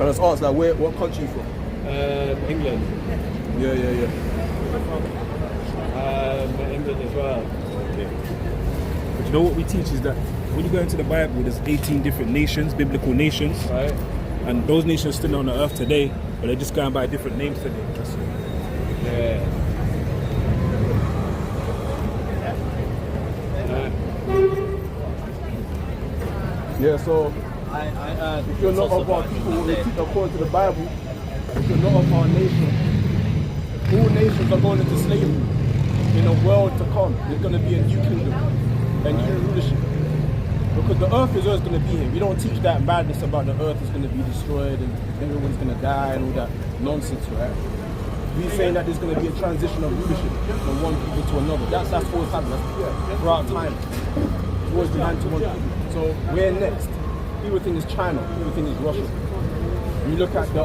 Can I just ask, like, what country you from? England. Yeah. England as well. Okay. But you know what we teach is that when you go into the Bible, there's 18 different nations, biblical nations. Right. And those nations still on the earth today, but they're just going by different names today. That's it. Yeah. Yeah, so if you're not of our people, according to the Bible, if you're not of our nation, all nations are going into slavery. In a world to come, there's going to be a new kingdom, a new rulership. Because the earth is always going to be here. We don't teach that madness about the earth is going to be destroyed and everyone's going to die and all that nonsense, right? We're saying that there's going to be a transition of leadership from one people to another. That's always happened. That's throughout time. It's always been handed to one people. So where next? People think it's China. People think it's Russia. When you look at the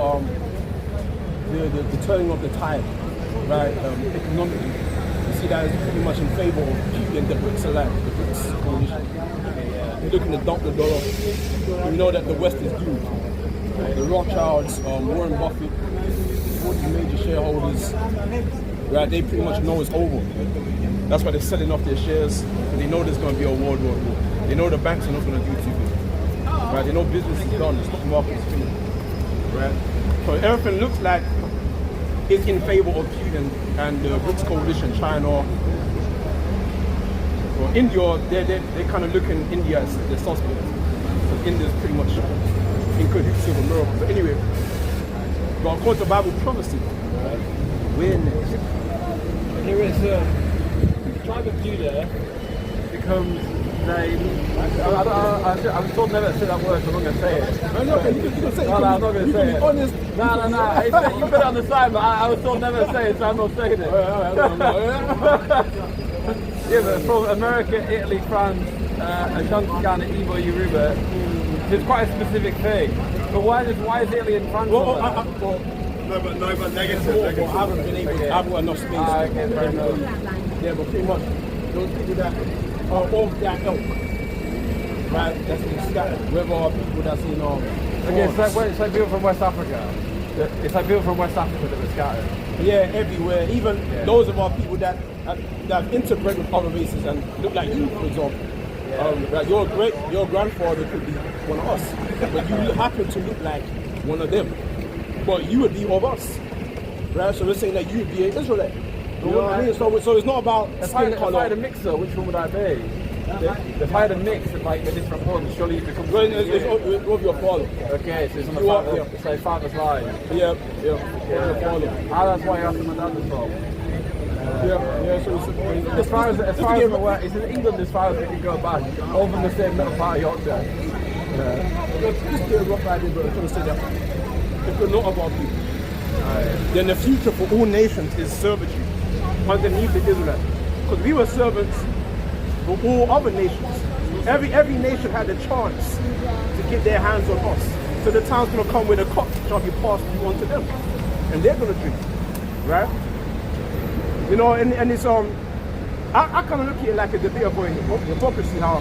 turning of the tide, right? Economically, you see that it's pretty much in favor of keeping the BRICS alive, the BRICS coalition. You're looking to dump the dollar. You know that the West is doomed. The Rothschilds, Warren Buffett, 40 major shareholders, right? They pretty much know it's over. That's why they're selling off their shares. And they know there's going to be a world war. They know the banks are not going to do too good. Right? They know business is done. The stock market is finished. Right? So everything looks like it's in favor of Putin and the BRICS coalition, China. Well, India, they kind of look in India as the suspect. Because India's pretty much in cahoots with America. But anyway, but according to Bible prophecy, we're next. Here is the tribe of Judah becomes I was told never to say that word, so I'm not going to say it. No, you can say it. No, I'm not going to say it. Honest. No. You put it on the side, but I was told never to say it, so I'm not saying it. Yeah, but from America, Italy, France, Ashanti, Ghana, Igbo, Yoruba, it's quite a specific thing. But why is Italy and France on there? No, but negative. I haven't been able to, I haven't got enough space. Yeah, but pretty much those people that are of that ilk, right, that's been scattered. Whether are people that's in Okay, it's like people from West Africa. It's like people from West Africa that were scattered. Yeah, everywhere. Even those of our people that interbred with other races and look like you, for example. Like your grandfather could be one of us, but you happen to look like one of them. But you would be of us, right? So we're saying that you would be an Israelite. You know what I mean? So it's not about skin color. If I had a mixer, which one would I be? If I had a mix of like the different ones, surely you become. Well, it's of your father. Okay, so it's on the father. It's like father's line. Yeah. Your father. That's why you asked my dad was from. Yeah. So as far as I'm aware, it's in England as far as we can go back, all from the same little part of Yorkshire. Just get a rough idea, but I'm trying to say that if we're not of our people, then the future for all nations is servitude underneath the Israelites. Because we were servants for all other nations. Every nation had a chance to get their hands on us. So the time's going to come where the cup shall be passed on to them, and they're going to drink, right? You know, and it's I kind of look at it like a debate of hypocrisy. How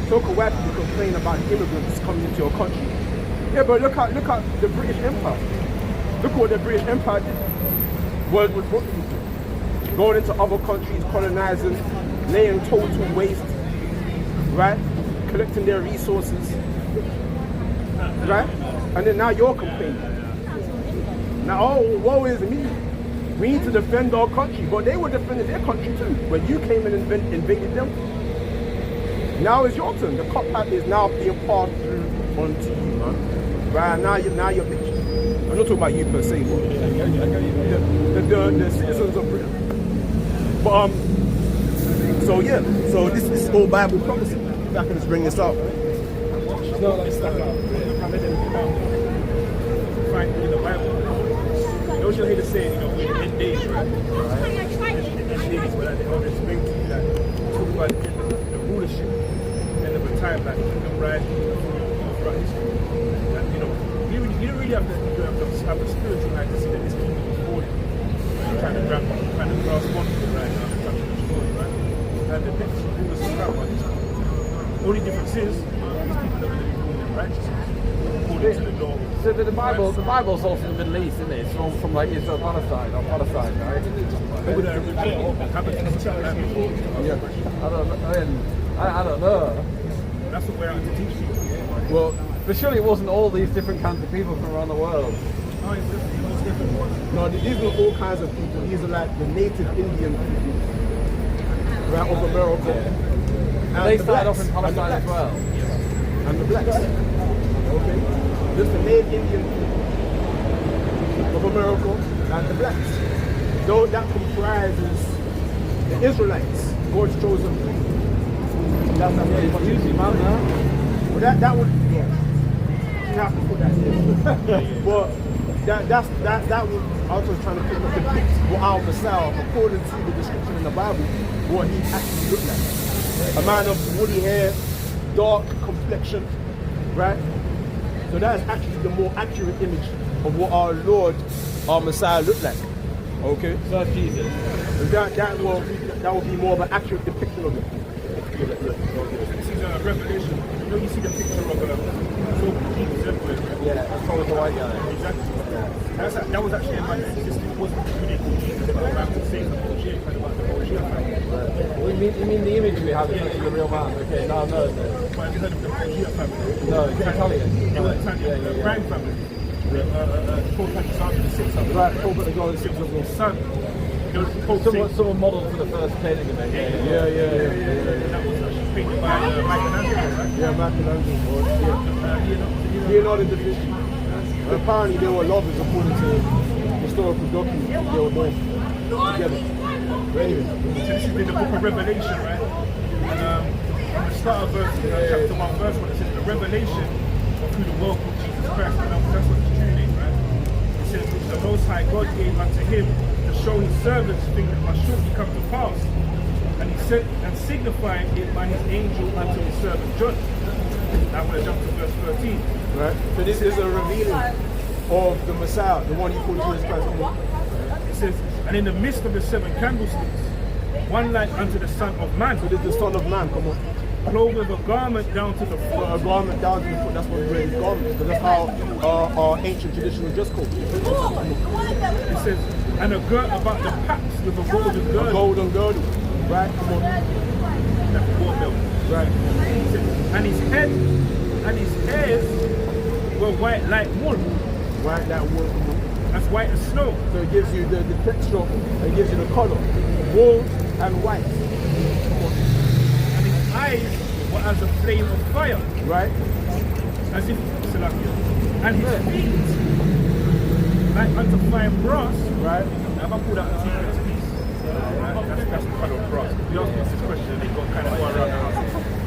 so-called white people complain about immigrants coming into your country. Yeah, but look at the British Empire. Look what the British Empire did. World War II. Going into other countries, colonizing, laying total waste, right? Collecting their resources, right? And then now you're complaining. Now, oh, woe is me. We need to defend our country, but they were defending their country too. When you came in and invaded them, now it's your turn. The cup is now being passed through onto you, man. Right now you're bitch. I'm not talking about you per se, but the citizens of Britain. But so yeah, so this is all Bible prophecy. If I can just bring this up. It's not like stuff out. Find in the Bible. Don't you hear the saying, you know, we're in the end days, right? And days, but I always bring to you that talk about the rulership and the time, like the rise of Christ. And you know, you don't really have to have a spiritual eye to see that this kingdom is falling. Right? Trying to grasp onto it right now, trying to destroy it, right? And the next rulers of power, only difference is these people are going to be ruling in righteousness, according to the law. So the Bible's all from the Middle East, isn't it? It's all from like Israel, Palestine, right? I don't know. That's what we're out to teach people. Well, but surely it wasn't all these different kinds of people from around the world. Oh, it's different. No, these are all kinds of people. These are like the native Indian people, right, of America. And They the started blacks, off in Palestine as well. And the blacks. Okay? Just the native Indian people of America and the blacks. Though that comprises the Israelites, God's chosen people. That's not very much Usually, man, Well, that would, yeah. You have to put that in. But that would, I was trying to depict what our Messiah, according to the description in the Bible, what he actually looked like. A man of woolly hair, dark complexion, right? So that is actually the more accurate image of what our Lord, our Messiah looked like. Okay? So that's Jesus. That will be more of an accurate depiction of it. This is a revelation. You know, you see the picture of Jesus everywhere. Yeah, that's probably the white guy. Exactly. That was actually a man that existed. It wasn't really called Jesus, but the Bible says the Moshe kind of about the Moshe family. You mean the image we have is actually the real man? Okay, now I know it. But have you heard of the Moshe family? No, it's Italian. It was Italian. The Brand family. Pope Alexander VI. Right, Pope Alexander VI was His son. Someone modelled for the first painting of it. Yeah. That was actually painted by Michelangelo, right? Yeah, Michelangelo. Yeah. Leonardo da Vinci. Apparently they were lovers according to historical documents. They were both together. But anyway. So this is in the book of Revelation, right? And on the start of chapter 1 verse 1, it says the revelation of who the world called Jesus Christ. And that's what his true name, right? It says which the Most High God gave unto him to show his servants things that must shortly come to pass. And he said, and signifying it by his angel unto his servant John. Now I'm going to jump to verse 13. Right? So this is a revealing of the Messiah, the one you call Jesus Christ. It says, and in the midst of the 7 candlesticks, one like unto the Son of Man. So this is the Son of Man, come on. Clothed with a garment down to the foot. A garment down to the foot, that's what we wear his garments, because that's how our ancient traditional dress code. It says, and a girt about the paps with a golden girdle. A golden girdle. Right, come on. That's war belt. Right. It says, and his head and his hairs were white like wool. White like wool, come on. That's white as snow. So it gives you the texture, it gives you the color. Wool and white. And his eyes were as a flame of fire. Right? As if, and his feet like unto fine brass. Right? Now if I pull that secret to these, that's the color of brass. If you ask me this question, they've got kind of go around the house.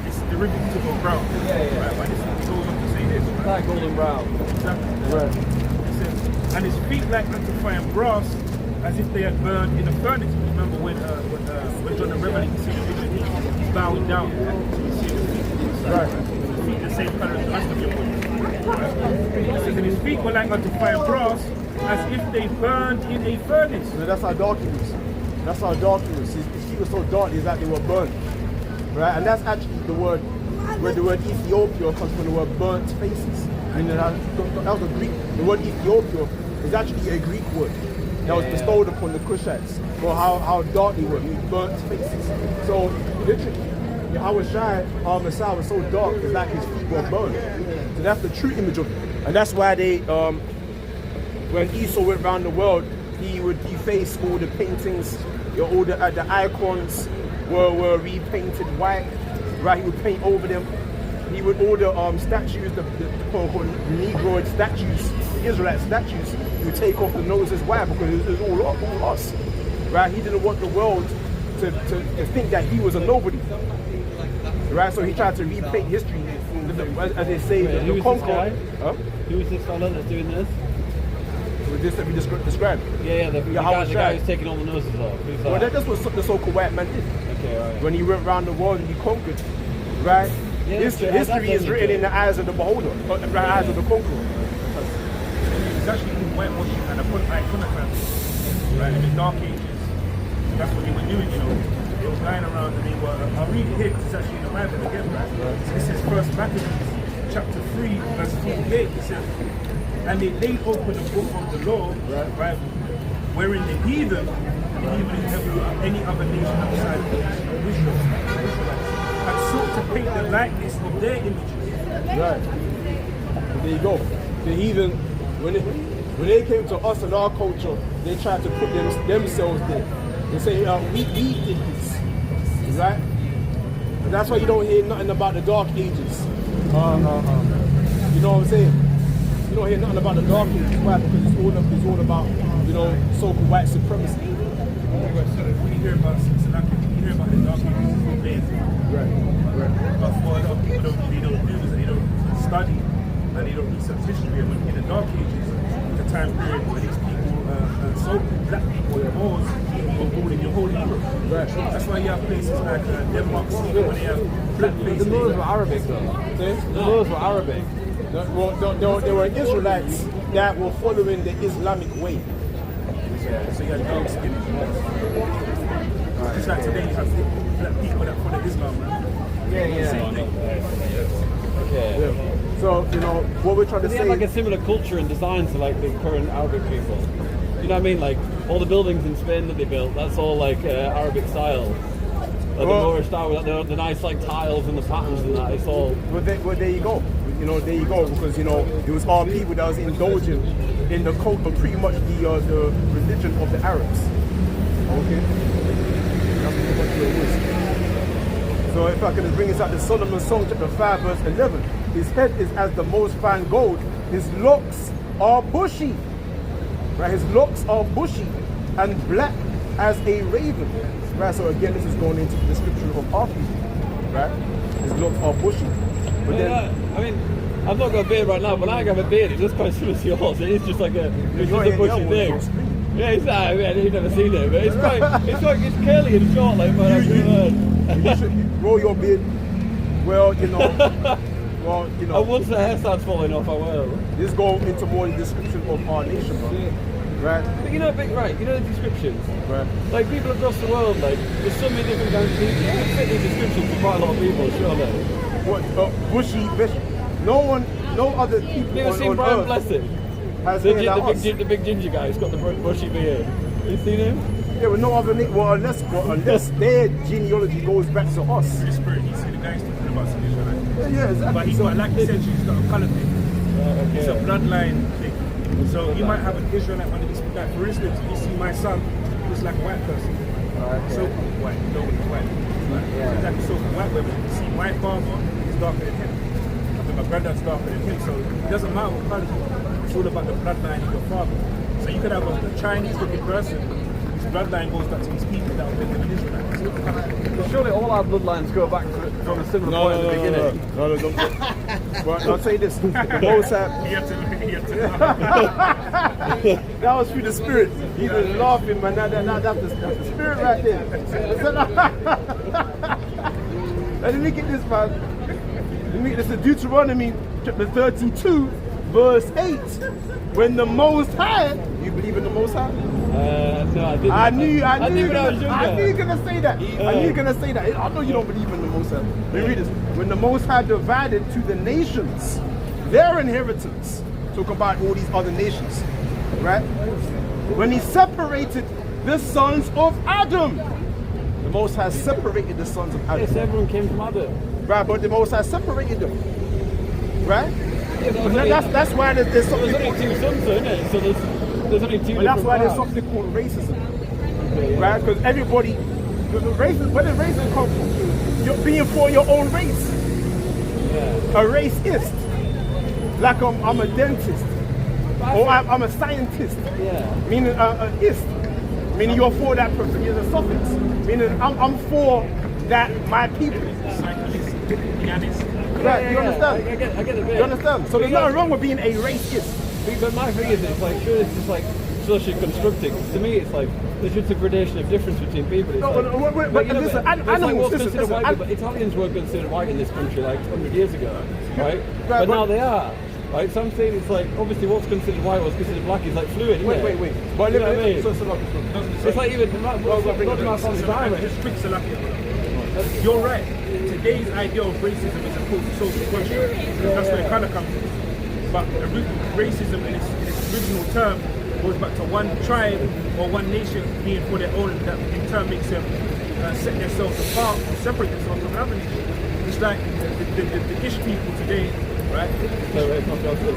It's derivative of brown. Yeah. Right, but this goes on to say this. Right? Like golden brown. Exactly. Right. It says, and his feet like unto fine brass, as if they had burned in a furnace. Remember when John the Revelator see the vision, he's bowing down. So you see the feet. Right. The feet the same color as the rest of your body. Right? It says, and his feet were like unto fine brass, as if they burned in a furnace. So that's how dark he was. That's how dark he was. His feet were so dark, it's like they were burned. Right? And that's actually the word, where the word Ethiopia comes from the word burnt faces. I mean, that was a Greek. The word Ethiopia is actually a Greek word that was bestowed upon the Cushites for how dark they were, burnt faces. So literally, our Shai, our Messiah, was so dark, it's like his feet were burned. So that's the true image of it. And that's why they, when Esau went around the world, he would deface all the paintings, all the icons were repainted white, right? He would paint over them. He would order statues, the quote-unquote Negroid statues, the Israelite statues, he would take off the noses. Why? Because it was all us, right? He didn't want the world to think that he was a nobody, right? So he tried to repaint history, as they say, the conqueror. Who was this fellow that's doing this? With this that we described. Yeah, the guy who's taking all the noses off. Well, that's what the so-called white man did. Okay, right. When he went around the world and he conquered, right? Yeah, history is written in the eyes of the beholder, the eyes of the conqueror. It's actually called whitewashing and iconoclasm, right? In the Dark Ages, that's what they were doing, you know. They were going around and they were, I'll read it here because it's actually in the Bible again, right? So this is 1 Maccabees, chapter 3, verse 48. It says, and they laid open the book of the law, right? Wherein the heathen, even in any other nation outside of Israel, had sought to paint the likeness of their images. Right. There you go. The heathen, when they came to us and our culture, they tried to put themselves there. They say, we did this. Right? And that's why you don't hear nothing about the Dark Ages. You know what I'm saying? You don't hear nothing about the Dark Ages. Why? Because it's all about, you know, so-called white supremacy. When you hear about the Dark Ages, it's amazing. Right. But for a lot of people, they don't do this, they don't study, and they don't research history. And in the Dark Ages, the time period where these people, so-called black people, the Moors, were ruling the whole Europe. Right. That's why you have places like Denmark, Sweden, where they have black places. The Moors were Arabic though. The Moors were Arabic. There were Israelites that were following the Islamic way. So you had dark skin. Just like today, you have black people that follow Islam. Yeah. Same thing. Okay. Yeah. So, you know, what we're trying to They say... have like a similar culture and design to like the current Arabic people. You know what I mean? Like all the buildings in Spain that they built, that's all like Arabic style. Like the Moorish style, with like, the nice like tiles and the patterns and that. It's all. Well, there you go. You know, there you go. Because you know, it was all people that was indulging in the cult of pretty much the religion of the Arabs. Okay. That's pretty much what it is. So if I can bring us out to Solomon's Song, chapter 5, verse 11. His head is as the most fine gold. His locks are bushy. Right, his locks are bushy and black as a raven. Right, so again, this is going into the description of our people. Right, his locks are bushy. But then, I mean, I've not got a beard right now, but I have a beard. It looks quite similar to yours. It is just like a, it's just a bushy thing. Yeah, exactly. I mean, you've never seen it, but it's curly and short, like what I've heard. You should grow your beard. Well, you know. And once the hair starts falling off, I will. This go into more the description of our nation, bro. Yeah. Right? But you know, you know the descriptions? Right. Like people across the world, like, there's so many different kinds of people. You can fit these descriptions for quite a lot of people, surely. What, bushy, no other people You ever seen Brian earth Blessing? has hair like us. The big ginger guy who's got the bushy beard. You seen him? Yeah, but no other unless their genealogy goes back to us. The spirit, you see the guy talking about some Israelites. Yeah, exactly. But he's got, like you said, he's got a colour thing. Okay. It's a bloodline thing. So you might have an Israelite one of these, like for instance, you see my son, looks like a white person. So white, nobody's white. Right? Exactly, so white women. You see my father is darker than him. I think my granddad's darker than him. So it doesn't matter what colour you are. It's all about the bloodline of your father. So you could have a Chinese looking person whose bloodline goes back to these people that were living in Israel. But surely all our bloodlines go back from a similar point at the beginning. No, don't. But I'll say this: the Most High. That was through the spirit. He was laughing, man. That's the spirit right there. Let me get this, man. This is Deuteronomy chapter 32, verse 8. When the Most High, you believe in the Most High? No, I didn't. I knew you when I was younger. I knew you were gonna say that. I knew you were gonna say that. I know you don't believe in the Most High. Let me read this. When the Most High divided to the nations their inheritance, talk about all these other nations, right? When he separated the sons of Adam, the Most High separated the sons of Adam. Yes, everyone came from Adam. Right, but the Most High separated them, right? Yeah, that's why there's something. There's only two sons, isn't it? So there's only two. But that's why there's parts. something called racism, right? Because everybody, where did racism come from? You're being for your own race. Yeah. A racist, like I'm a dentist, or I'm a scientist. Yeah. Meaning an ist, meaning you're for that person. You're a suffix, meaning I'm for that my people. Right, you understand? I get the bit. You understand? So there's nothing wrong with being a racist. But my thing is, it's like, sure, this is like socially constructed. To me, it's like there's just a gradation of difference between people. It's No, but listen, but Italians weren't considered white in this country like 100 years ago, right? But now they are. Right, so I'm saying it's like, obviously what's considered white, what's considered black is like fluid, isn't it? Wait. But you know what I mean? It's like even, not my son's Irish. You're right. Today's idea of racism is a social construct. That's where colour comes from. but the racism in its original term goes back to one tribe or one nation being for their own, that in turn makes them set themselves apart or separate themselves from another nation. It's like the Ish people today, right? So it's not just The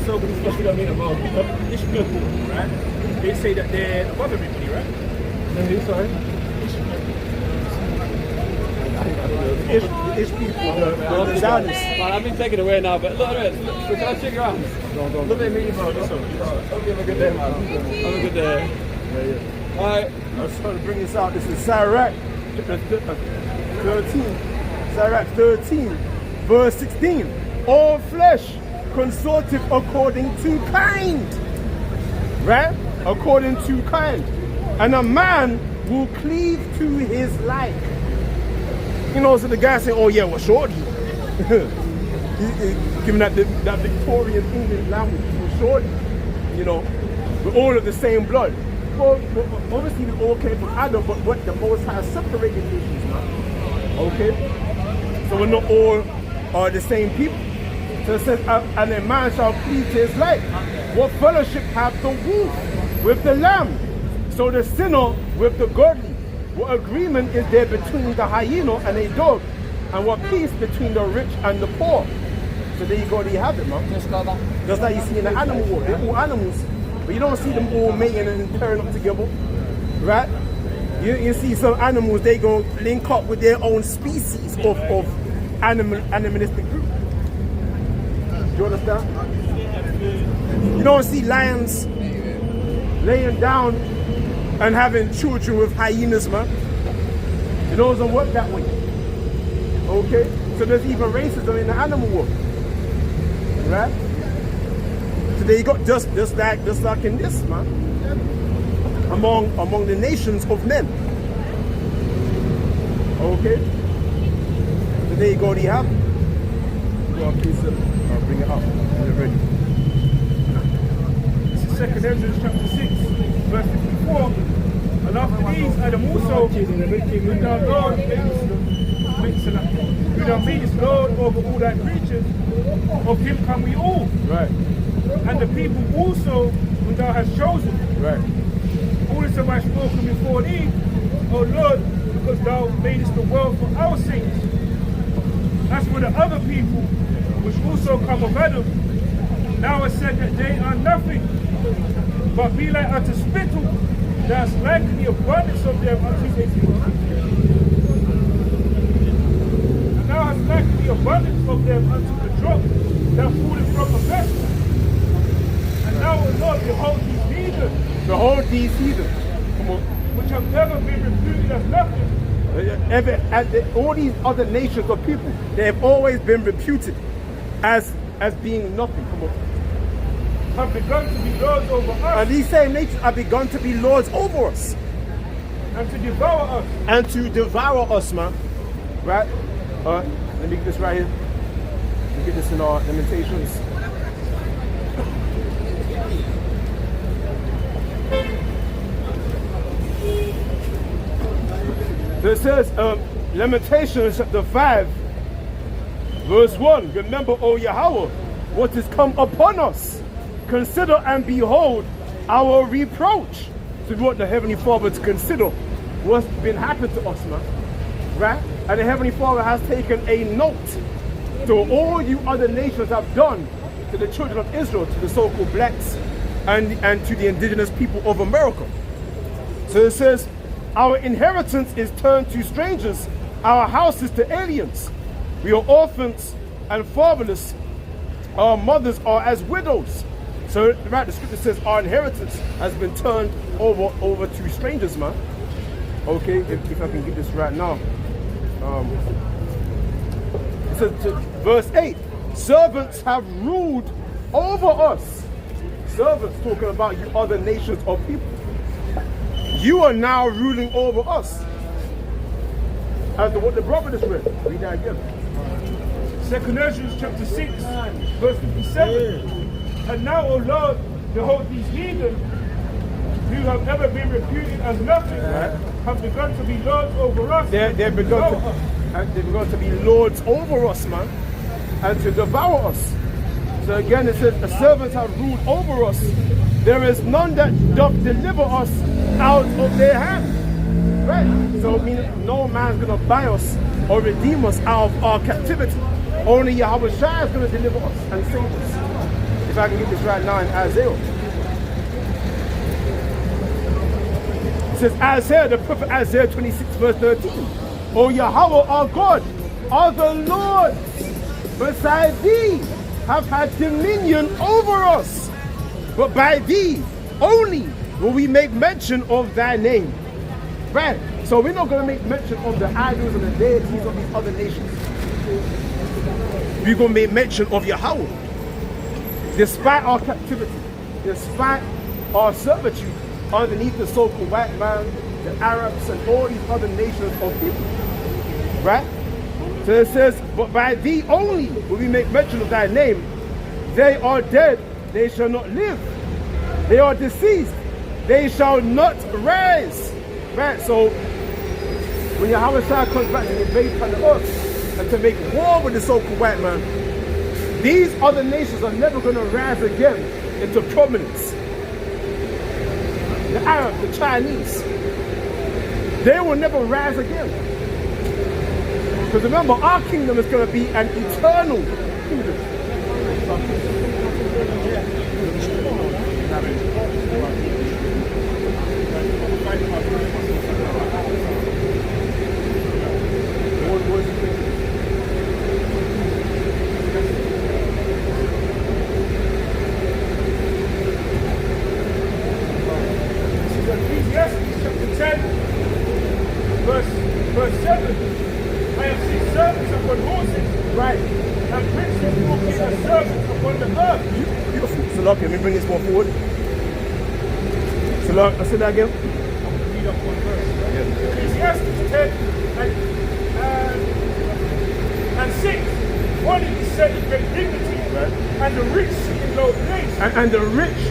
so-called Ish people, right? They say that they're above everybody, right? Sorry? Ish people, the Zionists. Man, I've been taken away now, but look at it. Can I shake your hands? Look at me, bro. Have a good day, man. Have a good day. Yeah. Alright. I was trying to bring this out. This is Sirach 13. Sirach 13, verse 16. All flesh consorted according to kind. Right? According to kind. And a man will cleave to his like. You know, so the guy saying, oh yeah, well, shorty. Giving that Victorian English language, well, shorty. You know, we're all of the same blood. Well, obviously we all came from Adam, but what the Most High separated nations now. Okay? So we're not all the same people. So it says, and a man shall cleave to his like. What fellowship hath the wolf with the lamb? So the sinner with the godly. What agreement is there between the hyena and a dog? And what peace between the rich and the poor? So there you go, there you have it, man. Just like you see in the animal world. They're all animals, but you don't see them all mating and pairing up together, right? You see some animals, they go link up with their own species of animalistic group. Do you understand? You don't see lions laying down and having children with hyenas, man. It doesn't work that way. Okay? So there's even racism in the animal world. Right? So there you go, just like in this, man. Among the nations of men. Okay? So there you go, do you have it? Go on, please, I'll bring it up. You're ready. This is 2 Ezra chapter 6, verse 54. And after these, Adam also, with our Lord, who thou madest Lord over all thy creatures, of him come we all. Right. And the people also whom thou hast chosen. Right. All this have I spoken before thee, O Lord, because thou madest the world for our sakes. As for the other people, which also come of Adam, thou hast said that they are nothing, but be like unto spittle, that's like the abundance of them unto and thou hast likened the abundance of them unto the drop that falleth from a vessel. And now, O Lord, behold these heathen. Behold these heathen. Come on. Which have never been reputed as nothing. All these other nations of people, they have always been reputed as being nothing. Come on. Have begun to be lords over us. And these same nations have begun to be lords over us. And to devour us. And to devour us, man. Right? Let me get this right here. Let me get this in our Lamentations. So it says, Lamentations chapter 5, verse 1. Remember, O Yahweh, what is come upon us. Consider and behold our reproach. So we want the Heavenly Father to consider what's been happened to us, man. Right? And the Heavenly Father has taken a note to all you other nations have done to the children of Israel, to the so-called blacks and to the indigenous people of America. So it says, our inheritance is turned to strangers, our houses to aliens. We are orphans and fatherless. Our mothers are as widows. So, right, the scripture says our inheritance has been turned over to strangers, man. Okay, if I can get this right now. It says, verse 8, servants have ruled over us. Servants talking about you other nations of people. You are now ruling over us. As to what the prophet has read. Read that again. 2 Ezra chapter 6, verse 57. And now, O Lord, behold these heathen, who have never been reputed as nothing, have begun to be lords over us. They've begun to be lords over us, man, and to devour us. So again it says, the servants have ruled over us. There is none that doth deliver us out of their hand. Right? So it means no man's going to buy us or redeem us out of our captivity. Only Yahweh Shai is going to deliver us and save us. If I can get this right now in Isaiah. It says, Isaiah, the prophet Isaiah 26 verse 13. O Yahweh our God, are the Lord beside thee, have had dominion over us. But by thee only will we make mention of thy name. Right? So we're not going to make mention of the idols and the deities of these other nations. We're going to make mention of Yahweh. Despite our captivity, despite our servitude underneath the so-called white man, the Arabs, and all these other nations of people. Right? So it says, but by thee only will we make mention of thy name. They are dead, they shall not live. They are deceased, they shall not rise. Right? So when Yahweh Shai comes back to invade planet Earth and to make war with the so-called white man, these other nations are never going to rise again into prominence. The Arabs, the Chinese, they will never rise again. Because remember, our kingdom is going to be an eternal kingdom. Ecclesiastes chapter 10, verse 7. I have seen servants upon horses, Right. and princes walking as servants upon the earth. Beautiful. So look, let me bring this more forward. So look, I said that again. Read up one verse. Ecclesiastes 10 and 6. Folly is set in great dignity, Right. and the rich sit in low place. And the rich,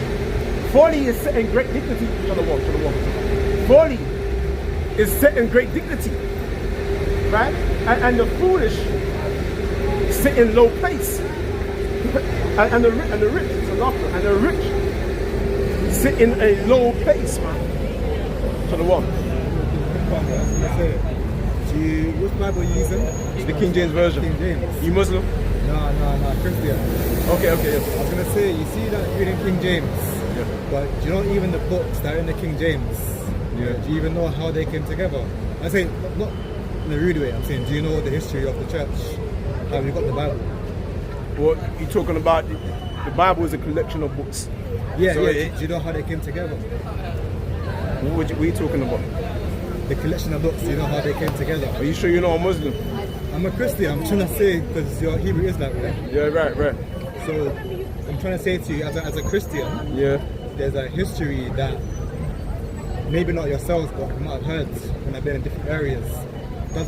folly is set in great dignity. To the wall. Folly is set in great dignity. Right? And the foolish sit in low place. and the rich, it's a laughter, and the rich sit in a low place, man. To the wall. Which Bible are you using? It's the King James Version. King James. You Muslim? No, Christian. Okay, yeah. I was gonna say, you see that you're reading King James, but do you know even the books that are in the King James? Yeah. Do you even know how they came together? I'm saying not in a rude way. I'm saying, do you know the history of the church? How we got the Bible? What you're talking about? The Bible is a collection of books. Yeah, So yeah. Do you know how they came together? What are you talking about? The collection of books. Do you know how they came together? Are you sure you're not a Muslim? I'm a Christian. I'm trying to say because you're Hebrew Israelite, right? Yeah, right. So I'm trying to say to you, as a Christian, Yeah. there's a history that maybe not yourselves, but you might have heard when I've been in different areas.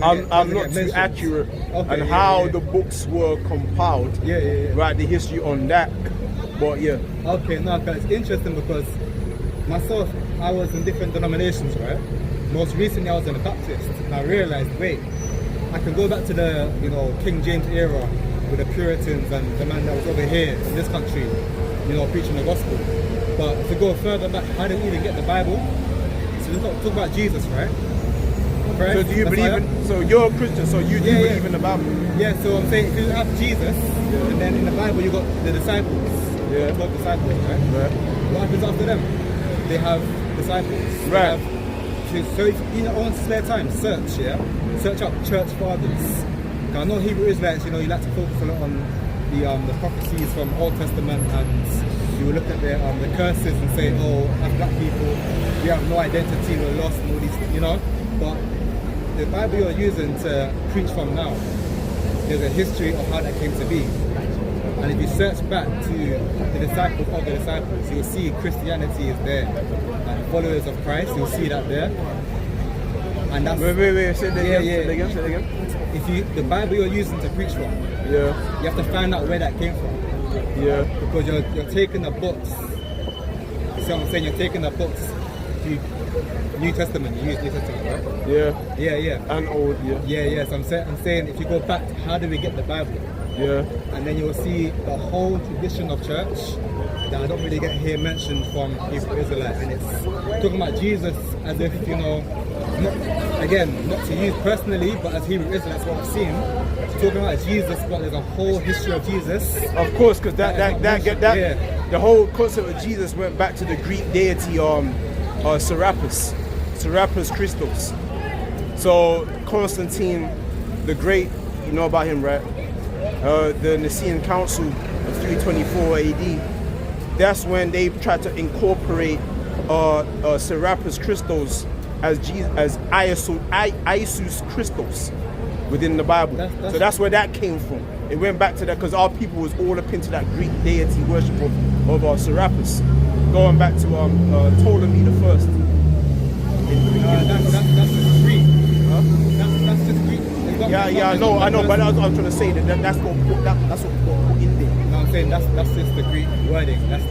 I'm not get too mentioned. accurate Okay, on yeah, how yeah. the books were compiled. Yeah. Right, the history on that. But yeah. Okay, no, because it's interesting because myself, I was in different denominations, right? Most recently, I was in a Baptist, and I realized, wait, I can go back to the, King James era with the Puritans and the man that was over here in this country, preaching the gospel. But to go further back, I didn't even get the Bible. So let's talk about Jesus, right? Christ, So do you Messiah. believe in? So you're a Christian. So you do Yeah, believe in the Bible? Yeah, so I'm saying if you have Jesus, and then in the Bible you got the disciples, Yeah. 12 disciples, right? Right. What happens after them? They have disciples. They Right. so if you own spare time, search up church fathers. I know Hebrew Israelites, you like to focus a lot on the prophecies from Old Testament, and you will look at the curses and say, oh, as black people, we have no identity, we're lost, and all these, but the Bible you're using to preach from now, there's a history of how that came to be. And if you search back to the disciples of the disciples, you'll see Christianity is there. And followers of Christ, you'll see that there. And that's Wait. Say that again. Yeah. Say that again. if the Bible you're using to preach from, Yeah. you have to find out where that came from. Yeah. Because you're taking the books. See what I'm saying? You're taking the books to New Testament. You use New Testament, right? Yeah. Yeah. And old. Yeah. Yeah. So I'm saying if you go back, how do we get the Bible? Yeah. And then you'll see the whole tradition of church that I don't really get here mentioned from Hebrew Israelite, and it's talking about Jesus as if, you know, not to use personally, but as Hebrew Israelites, what I've seen, talking about Jesus, but there's a whole history of Jesus. Of course, because the whole concept of Jesus went back to the Greek deity Serapis Christos. So Constantine the Great, you know about him, right? The Nicene Council of 324 AD. That's when they tried to incorporate Serapis Christos as Iesous Christos within the Bible. So that's where that came from. It went back to that because our people was all up into that Greek deity worship of Serapis, going back to Ptolemy the First. That's just Greek. Huh? That's just Greek. I know, but I was trying to say that's what put in there. No, I'm saying that's just the Greek wording. That's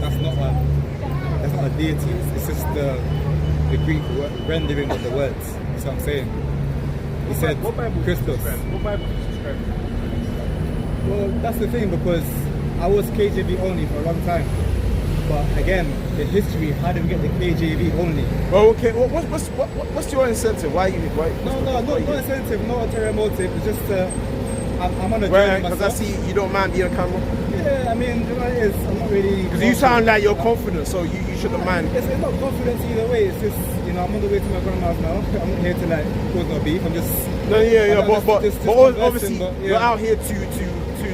not a deity. It's just the Greek rendering of the words. That's what I'm saying. He said Christos. What Bible do you subscribe to? Well, that's the thing, because I was KJV only for a long time. But again, the history, how did we get the KJV only? Well, okay, what's your incentive? Why? No incentive, no ulterior motive. It's just I'm on a journey myself. myself. Because I see you don't mind being on camera. Yeah, I mean, you know what it is, I'm not really... Because you sound like you're confident, so you shouldn't mind. It's not confidence either way. It's just, you know, I'm on the way to my grandma's now. I'm not here to like cause no beef. I'm just... No, but obviously you're out here to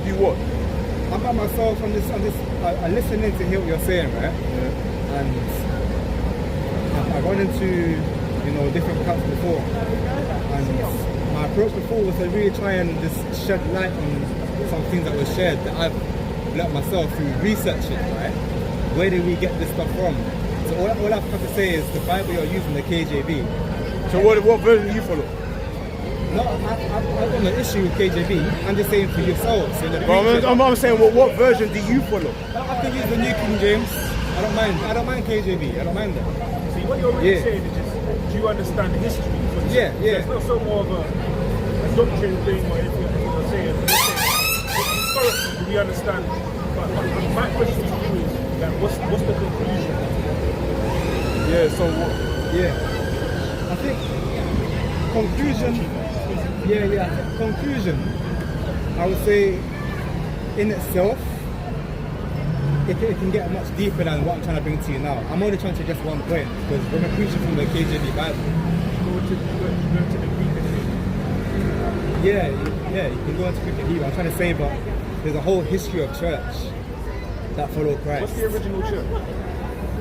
do what? I'm by myself. I'm listening to hear what you're saying, right? Yeah. And I run into, you know, different camps before, and my approach before was to really try and just shed light on some things that were shared that I've learnt myself through researching, right? Where did we get this stuff from? So all I've got to say is the Bible you're using, the KJV. So what version do you follow? No, I've got no issue with KJV. I'm just saying for yourselves. I'm saying, what version do you follow? I can use the New King James. I don't mind KJV. I don't mind that. See, what you're really saying is just, do you understand the history? Yeah. It's not so more of a doctrine thing or anything that you're saying. Historically, do we understand? But my question to you is, like, what's the conclusion? Yeah. So I think conclusion. Conclusion, I would say, in itself, it can get much deeper than what I'm trying to bring to you now. I'm only trying to just one point, because when we're preaching from the KJV Bible. Go to the Greek and Hebrew. Yeah, you can go into Greek and Hebrew. I'm trying to say, but there's a whole history of church that follow Christ. What's the original church?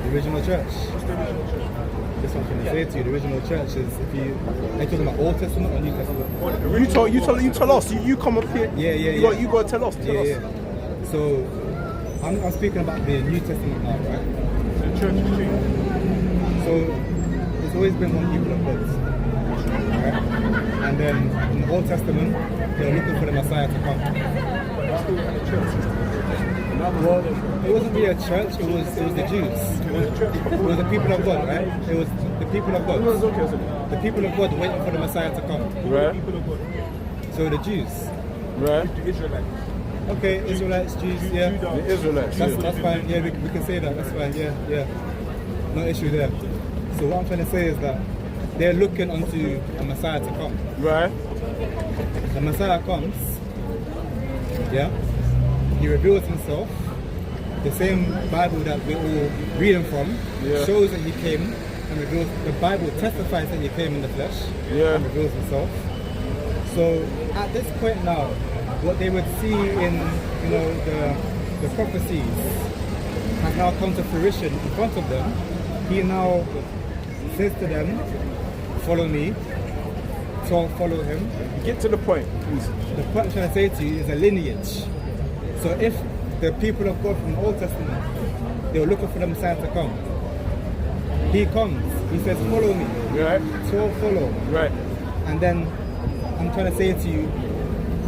The original church? What's the original church? That's what I'm trying to say to you. The original church is, are you talking about Old Testament or New Testament? You tell us. You come up here. Yeah. You got to tell us. Yeah. So I'm speaking about the New Testament now, right? The church is changed. So there's always been one people of God, right? And then in the Old Testament, they were looking for the Messiah to come. Well, it wasn't really a church, it was the Jews. It was the people of God, right? It was the people of God. The people of God waiting for the Messiah to come. Right. So the Jews. Right. The Israelites. Okay, Israelites, Jews, yeah. The Israelites. That's fine, yeah, we can say that, that's fine, yeah. No issue there. So what I'm trying to say is that they're looking unto a Messiah to come. Right. The Messiah comes, yeah. He reveals himself. The same Bible that we're all reading from shows that he came and reveals. The Bible testifies that he came in the flesh and reveals himself. So at this point now, what they would see in, you know, the prophecies has now come to fruition in front of them. He now says to them, "Follow me." So follow him. Get to the point, please. The point I'm trying to say to you is a lineage. So if the people of God from the Old Testament, they were looking for the Messiah to come, he comes, he says, "Follow me." Right. So follow. Right. And then I'm trying to say to you,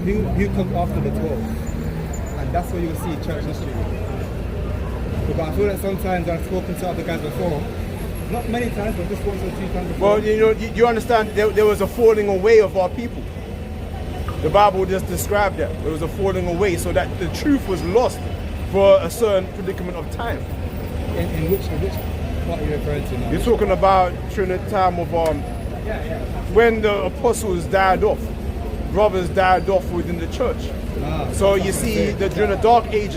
who comes after the 12? And that's where you'll see church history. But I feel that sometimes I've spoken to other guys before, not many times, but just once or two times before. Well, you know, you understand there was a falling away of our people. The Bible just described that. There was a falling away, so that the truth was lost for a certain predicament of time. In which part are you referring to now? You're talking about during the time of when the apostles died off, brothers died off within the church. So you see that during the Dark Ages,